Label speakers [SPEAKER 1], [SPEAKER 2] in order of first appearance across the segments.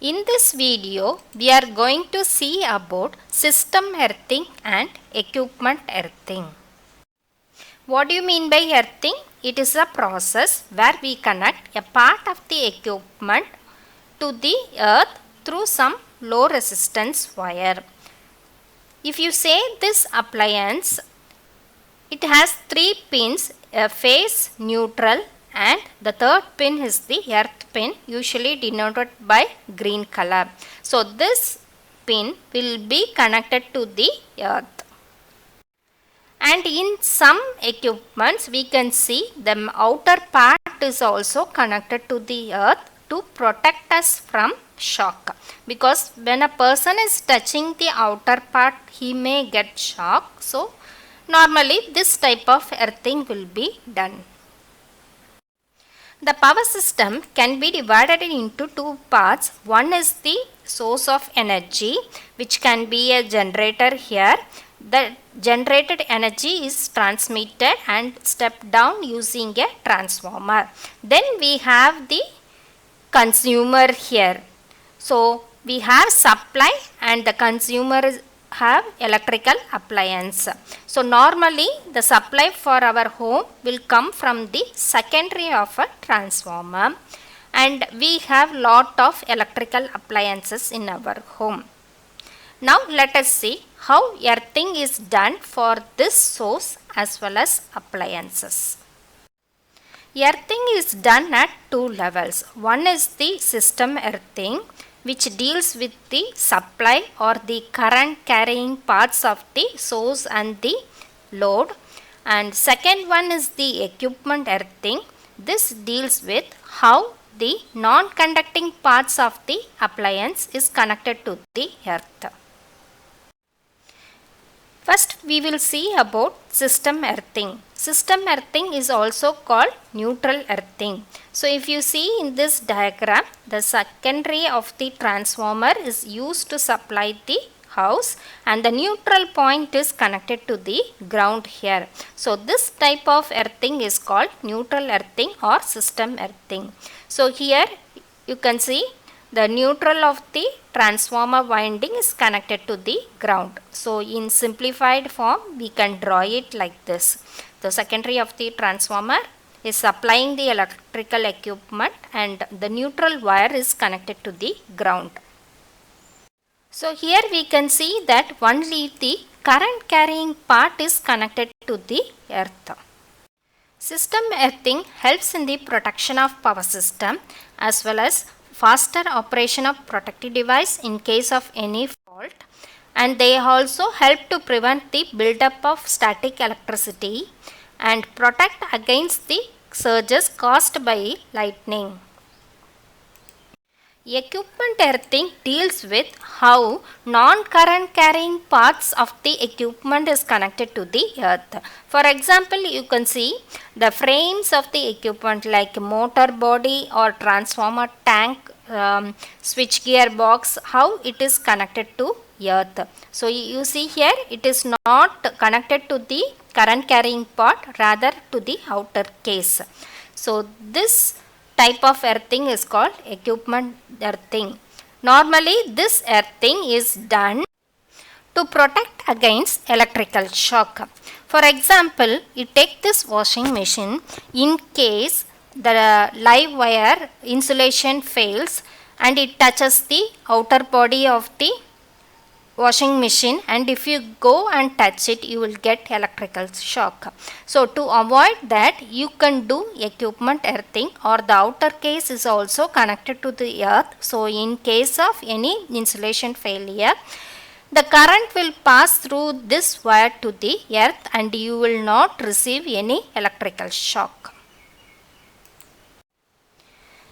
[SPEAKER 1] In this video, we are going to see about system earthing and equipment earthing. What do you mean by earthing? It is a process where we connect a part of the equipment to the earth through some low resistance wire. If you say this appliance, it has 3 pins, a phase, neutral, and the third pin is the earth pin, usually denoted by green color. So this pin will be connected to the earth. And in some equipments we can see the outer part is also connected to the earth to protect us from shock, because when a person is touching the outer part he may get shock. So normally this type of earthing will be done. The power system can be divided into two parts. One is the source of energy, which can be a generator here. The generated energy is transmitted and stepped down using a transformer. Then we have the consumer here. So we have supply and the consumer have electrical appliance. So normally the supply for our home will come from the secondary of a transformer, and we have lot of electrical appliances in our home. Now let us see how earthing is done for this source as well as appliances. Earthing is done at two levels. One is the system earthing, which deals with the supply or the current carrying parts of the source and the load, and second one is the equipment earthing. This deals with how the non-conducting parts of the appliance is connected to the earth. First we will see about system earthing. System earthing is also called neutral earthing. So if you see in this diagram, the secondary of the transformer is used to supply the house and the neutral point is connected to the ground here. So this type of earthing is called neutral earthing or system earthing. So here you can see the neutral of the transformer winding is connected to the ground. So in simplified form we can draw it like this. The secondary of the transformer is supplying the electrical equipment and the neutral wire is connected to the ground. So here we can see that only the current carrying part is connected to the earth. System earthing helps in the protection of power system as well as faster operation of protective device in case of any fault, and they also help to prevent the buildup of static electricity and protect against the surges caused by lightning. Equipment earthing deals with how non-current carrying parts of the equipment is connected to the earth. For example, you can see the frames of the equipment like motor body or transformer tank, switch gear box, how it is connected to earth. So you see here it is not connected to the current carrying part, rather to the outer case. So this type of earthing is called equipment earthing. Normally this earthing is done to protect against electrical shock. For example, you take this washing machine, in case the live wire insulation fails and it touches the outer body of the washing machine, and if you go and touch it you will get electrical shock. So to avoid that you can do equipment earthing, or the outer case is also connected to the earth. So in case of any insulation failure, the current will pass through this wire to the earth and you will not receive any electrical shock.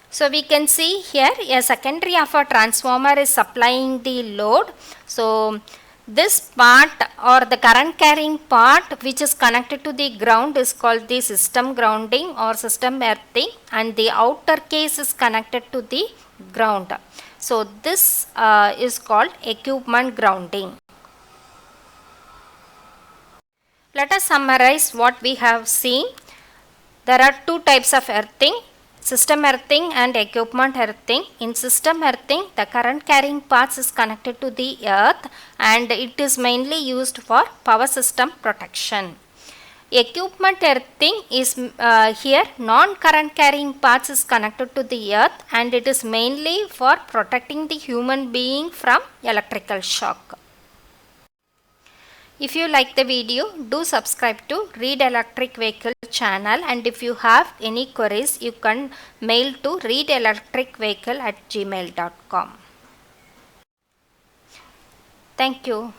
[SPEAKER 1] So we can see here a secondary of a transformer is supplying the load. So this part or the current carrying part which is connected to the ground is called the system grounding or system earthing, and the outer case is connected to the ground. So this is called equipment grounding. Let us summarize what we have seen. There are two types of earthing: System earthing and equipment earthing. In system earthing, the current carrying parts is connected to the earth and it is mainly used for power system protection. Equipment earthing is here non-current carrying parts is connected to the earth and it is mainly for protecting the human being from electrical shock. If you like the video, do subscribe to Read Electric Vehicle channel, and if you have any queries, you can mail to readelectricvehicle@gmail.com. Thank you.